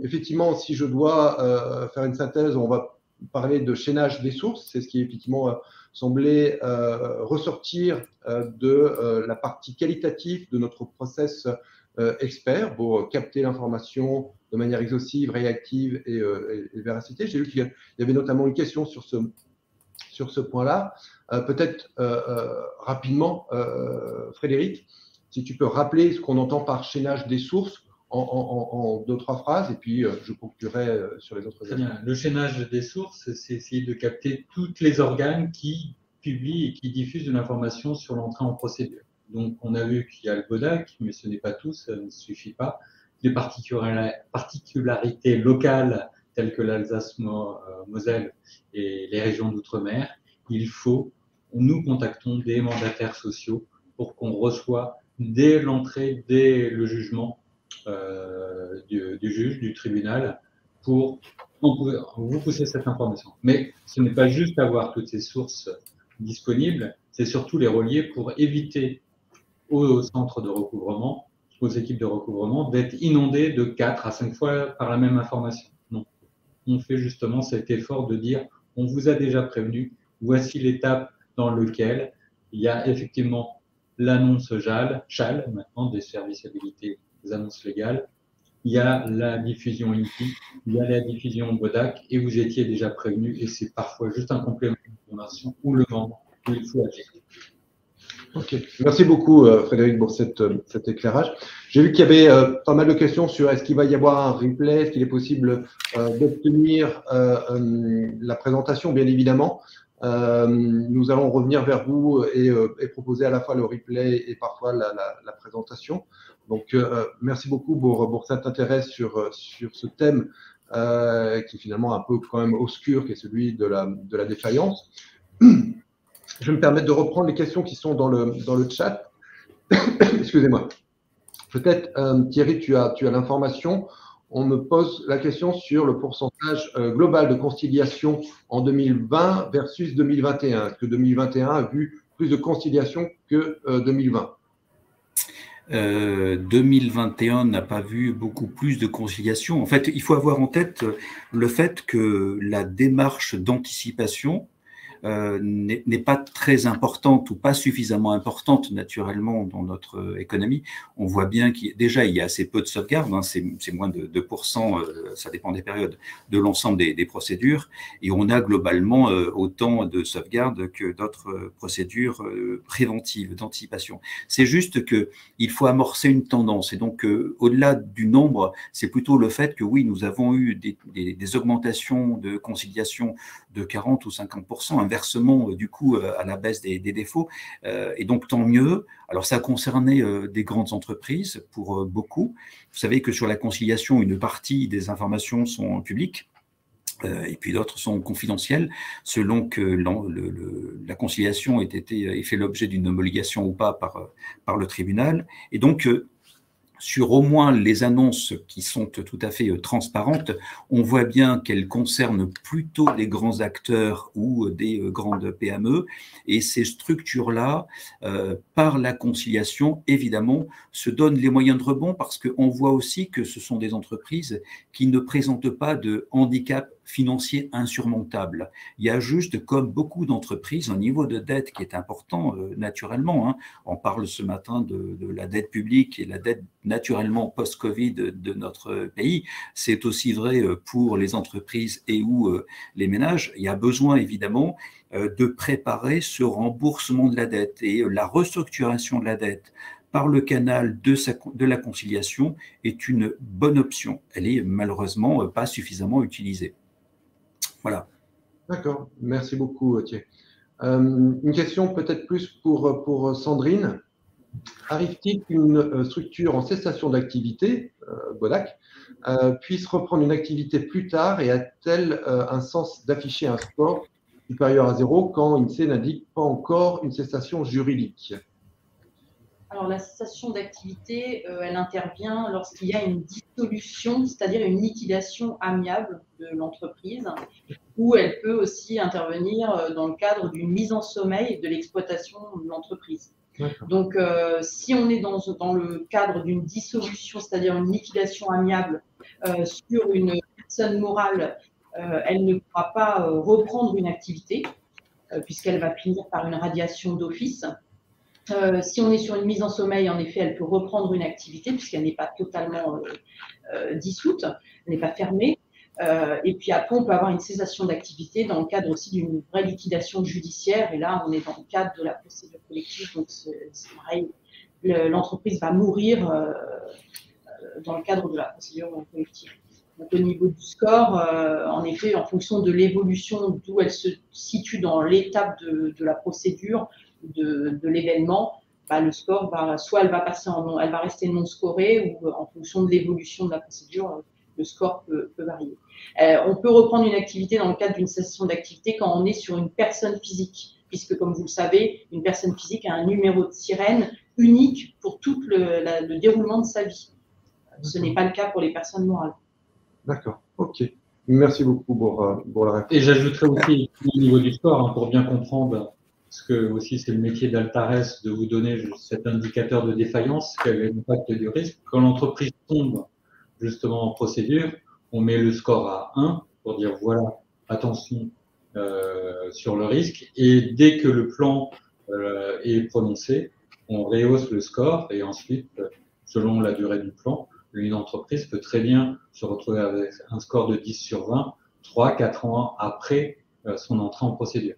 Effectivement, si je dois faire une synthèse, on va parler de chaînage des sources. C'est ce qui effectivement semblait ressortir de la partie qualitative de notre process expert pour capter l'information de manière exhaustive, réactive et véracité. J'ai vu qu'il y avait notamment une question sur ce point-là. Peut-être rapidement, Frédéric, si tu peux rappeler ce qu'on entend par chaînage des sources en 2-3 phrases, et puis je conclurai sur les autres aspects. Le chaînage des sources, c'est essayer de capter tous les organes qui publient et qui diffusent de l'information sur l'entrée en procédure. Donc, on a vu qu'il y a le BODAC, mais ce n'est pas tout, ça ne suffit pas. Les particularités locales, telles que l'Alsace-Moselle et les régions d'outre-mer, nous contactons des mandataires sociaux pour qu'on reçoive dès l'entrée, dès le jugement du juge, du tribunal, pour vous pousser cette information. Mais ce n'est pas juste avoir toutes ces sources disponibles, c'est surtout les relier pour éviter aux centres de recouvrement, aux équipes de recouvrement, d'être inondés de 4 à 5 fois par la même information. Non. On fait justement cet effort de dire, on vous a déjà prévenu, voici l'étape dans laquelle il y a effectivement l'annonce CHAL, maintenant des services habilités, des annonces légales, il y a la diffusion INPI, il y a la diffusion BODAC, et vous étiez déjà prévenu, et c'est parfois juste un complément d'information ou le moment où il faut agir. Ok, merci beaucoup Frédéric pour cet éclairage. J'ai vu qu'il y avait pas mal de questions sur est-ce qu'il va y avoir un replay, est-ce qu'il est possible d'obtenir la présentation, bien évidemment. Nous allons revenir vers vous et proposer à la fois le replay et parfois la présentation. Donc, merci beaucoup pour cet intérêt sur ce thème qui est finalement un peu quand même obscur, qui est celui de la défaillance. Je vais me permettre de reprendre les questions qui sont dans le chat. Excusez-moi. Peut-être, Thierry, tu as l'information. On me pose la question sur le pourcentage global de conciliation en 2020 versus 2021. Est-ce que 2021 a vu plus de conciliation que 2020 2021 n'a pas vu beaucoup plus de conciliation. En fait, il faut avoir en tête le fait que la démarche d'anticipation n'est pas très importante ou pas suffisamment importante naturellement dans notre économie. On voit bien qu'il y a assez peu de sauvegardes, hein, c'est moins de 2%, ça dépend des périodes, de l'ensemble des procédures, et on a globalement autant de sauvegardes que d'autres procédures préventives, d'anticipation. C'est juste qu'il faut amorcer une tendance, et donc au-delà du nombre, c'est plutôt le fait que oui, nous avons eu des augmentations de conciliation de 40 ou 50%, inversement du coup à la baisse des défauts, et donc tant mieux. Alors ça a concerné des grandes entreprises pour beaucoup. Vous savez que sur la conciliation, une partie des informations sont publiques, et puis d'autres sont confidentielles, selon que la conciliation ait fait l'objet d'une homologation ou pas par le tribunal. Et donc, sur au moins les annonces qui sont tout à fait transparentes, on voit bien qu'elles concernent plutôt des grands acteurs ou des grandes PME. Et ces structures-là, par la conciliation, évidemment, se donnent les moyens de rebond parce qu'on voit aussi que ce sont des entreprises qui ne présentent pas de handicap financier insurmontable. Il y a juste, comme beaucoup d'entreprises, un niveau de dette qui est important naturellement. Hein. On parle ce matin de la dette publique et la dette naturellement post-Covid de notre pays. C'est aussi vrai pour les entreprises et ou les ménages. Il y a besoin évidemment de préparer ce remboursement de la dette et la restructuration de la dette par le canal de la conciliation est une bonne option. Elle est malheureusement pas suffisamment utilisée. Voilà. D'accord, merci beaucoup Thierry. Une question peut-être plus pour Sandrine. Arrive-t-il qu'une structure en cessation d'activité, Bodac, puisse reprendre une activité plus tard et a-t-elle un sens d'afficher un score supérieur à 0 quand INSEE n'indique pas encore une cessation juridique? Alors, la cessation d'activité, elle intervient lorsqu'il y a une dissolution, c'est-à-dire une liquidation amiable de l'entreprise, ou elle peut aussi intervenir dans le cadre d'une mise en sommeil de l'exploitation de l'entreprise. Donc, si on est dans le cadre d'une dissolution, c'est-à-dire une liquidation amiable sur une personne morale, elle ne pourra pas reprendre une activité, puisqu'elle va finir par une radiation d'office. Si on est sur une mise en sommeil, en effet, elle peut reprendre une activité puisqu'elle n'est pas totalement dissoute, elle n'est pas fermée. Et puis après, on peut avoir une cessation d'activité dans le cadre aussi d'une vraie liquidation judiciaire. Et là, on est dans le cadre de la procédure collective. Donc, c'est pareil, l'entreprise va mourir dans le cadre de la procédure collective. Donc, au niveau du score, en effet, en fonction de l'évolution d'où elle se situe dans l'étape de la procédure, de l'événement, bah, le score soit elle va rester non scorée ou en fonction de l'évolution de la procédure, le score peut varier. On peut reprendre une activité dans le cadre d'une cessation d'activité quand on est sur une personne physique, puisque comme vous le savez, une personne physique a un numéro de sirène unique pour tout le déroulement de sa vie. Ce n'est pas le cas pour les personnes morales. D'accord, ok. Merci beaucoup pour la réponse. Et j'ajouterais aussi au niveau du score, hein, pour bien comprendre, parce que aussi c'est le métier d'Altares de vous donner cet indicateur de défaillance, quel est l'impact du risque. Quand l'entreprise tombe justement en procédure, on met le score à 1 pour dire voilà, attention sur le risque. Et dès que le plan est prononcé, on rehausse le score et ensuite, selon la durée du plan, une entreprise peut très bien se retrouver avec un score de 10 sur 20, 3-4 ans après son entrée en procédure.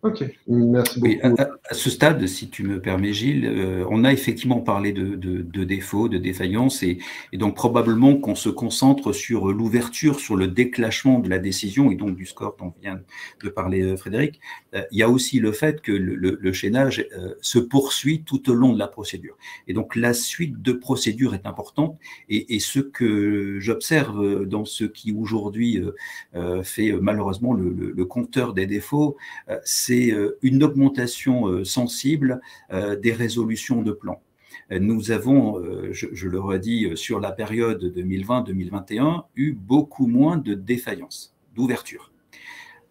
Ok, merci beaucoup. Oui, à ce stade, si tu me permets, Gilles, on a effectivement parlé de défauts, de défaillances, et donc probablement qu'on se concentre sur l'ouverture, sur le déclenchement de la décision et donc du score dont vient de parler Frédéric. Il y a aussi le fait que le chaînage se poursuit tout au long de la procédure. Et donc la suite de procédures est importante, et ce que j'observe dans ce qui aujourd'hui fait malheureusement le compteur des défauts, c'est une augmentation sensible des résolutions de plans. Nous avons, je le redis, sur la période 2020-2021, eu beaucoup moins de défaillances, d'ouverture.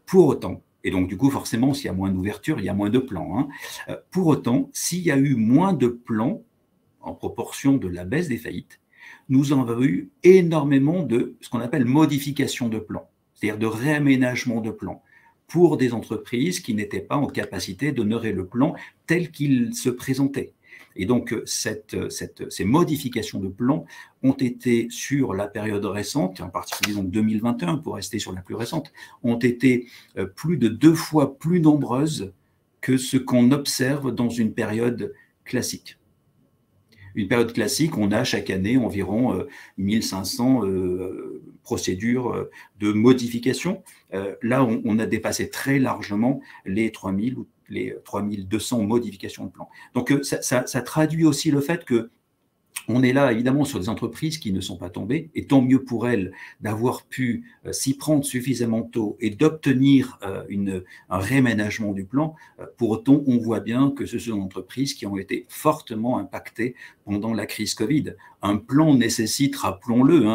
Pour autant, et donc du coup forcément s'il y a moins d'ouverture, il y a moins de plans, hein. Pour autant, s'il y a eu moins de plans en proportion de la baisse des faillites, nous en avons eu énormément de ce qu'on appelle modification de plans, c'est-à-dire de réaménagement de plans, pour des entreprises qui n'étaient pas en capacité d'honorer le plan tel qu'il se présentait. Et donc, ces modifications de plan ont été, sur la période récente, en particulier donc 2021, pour rester sur la plus récente, ont été plus de 2 fois plus nombreuses que ce qu'on observe dans une période classique. Une période classique, on a chaque année environ 1500 procédures de modification. Là, on a dépassé très largement les 3000 ou les 3200 modifications de plan. Donc, ça traduit aussi le fait que on est là, évidemment, sur des entreprises qui ne sont pas tombées, et tant mieux pour elles d'avoir pu s'y prendre suffisamment tôt et d'obtenir un réaménagement du plan. Pour autant, on voit bien que ce sont des entreprises qui ont été fortement impactées pendant la crise Covid. Un plan nécessite, rappelons-le,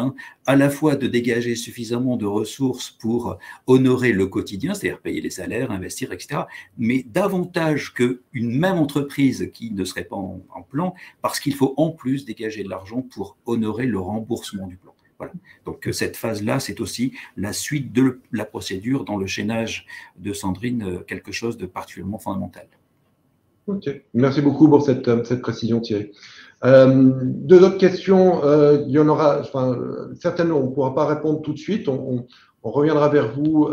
à la fois de dégager suffisamment de ressources pour honorer le quotidien, c'est-à-dire payer les salaires, investir, etc., mais davantage qu'une même entreprise qui ne serait pas en plan, parce qu'il faut en plus dégager de l'argent pour honorer le remboursement du plan. Voilà. Donc cette phase-là, c'est aussi la suite de la procédure dans le chaînage de Sandrine, quelque chose de particulièrement fondamental. Ok, merci beaucoup pour cette précision, Thierry. Deux autres questions, il y en aura, certainement, on ne pourra pas répondre tout de suite. On reviendra vers vous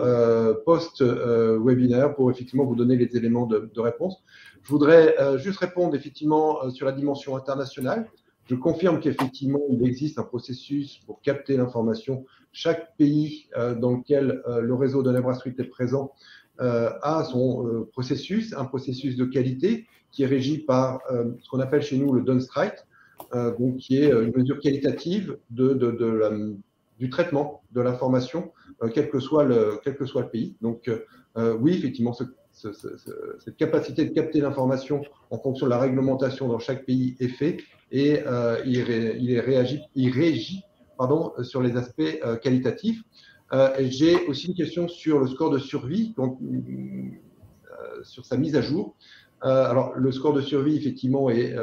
post-webinaire pour effectivement vous donner les éléments de réponse. Je voudrais juste répondre effectivement sur la dimension internationale. Je confirme qu'effectivement, il existe un processus pour capter l'information. Chaque pays dans lequel le réseau de Nevra Street est présent a son processus, un processus de qualité qui est régi par ce qu'on appelle chez nous le Dun Strike, donc qui est une mesure qualitative du traitement de l'information, quel que soit le pays. Donc oui, effectivement, cette capacité de capter l'information en fonction de la réglementation dans chaque pays est fait, et il régit sur les aspects qualitatifs. J'ai aussi une question sur le score de survie, donc sur sa mise à jour. Alors, le score de survie, effectivement, est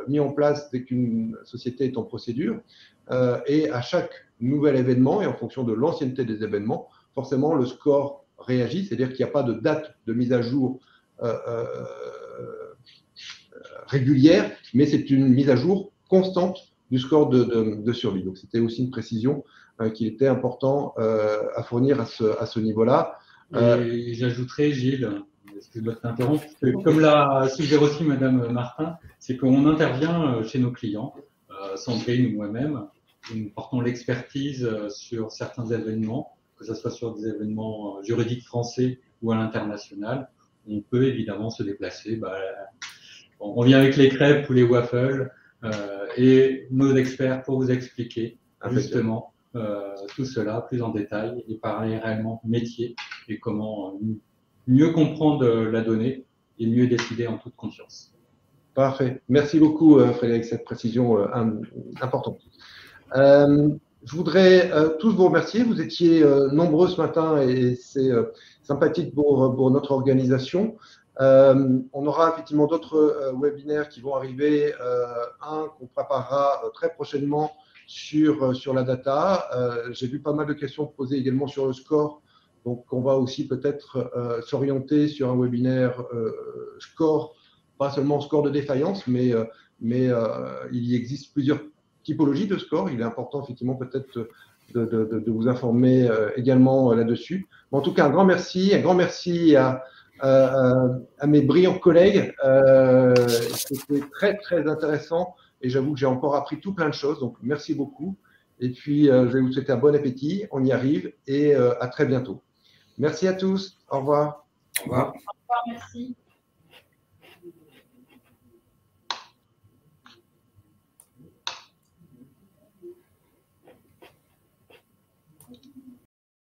mis en place dès qu'une société est en procédure, et à chaque nouvel événement, et en fonction de l'ancienneté des événements, forcément, le score réagit, c'est-à-dire qu'il n'y a pas de date de mise à jour régulière, mais c'est une mise à jour constante du score de survie. Donc, c'était aussi une précision qu'il était important à fournir à ce niveau-là. Et j'ajouterais, Gilles, excuse-moi de t'interrompre, comme l'a suggéré aussi Madame Martin, c'est qu'on intervient chez nos clients, Sandrine ou moi-même, nous portons l'expertise sur certains événements, que ce soit sur des événements juridiques français ou à l'international. On peut évidemment se déplacer. On vient avec les crêpes ou les waffles et nos experts pour vous expliquer justement tout cela plus en détail et parler réellement métier et comment mieux comprendre la donnée et mieux décider en toute confiance. Parfait. Merci beaucoup, Frédéric, cette précision importante. Je voudrais tous vous remercier. Vous étiez nombreux ce matin et c'est sympathique pour notre organisation. On aura effectivement d'autres webinaires qui vont arriver. Un qu'on préparera très prochainement sur la data. J'ai vu pas mal de questions posées également sur le score. Donc, on va aussi peut-être s'orienter sur un webinaire score, pas seulement score de défaillance, mais il existe plusieurs typologies de score. Il est important effectivement peut-être de vous informer également là-dessus. En tout cas, un grand merci à à mes brillants collègues. C'était très, très intéressant et j'avoue que j'ai encore appris tout plein de choses. Donc, merci beaucoup. Et puis, je vais vous souhaiter un bon appétit. On y arrive et à très bientôt. Merci à tous. Au revoir. Au revoir. Au revoir, merci.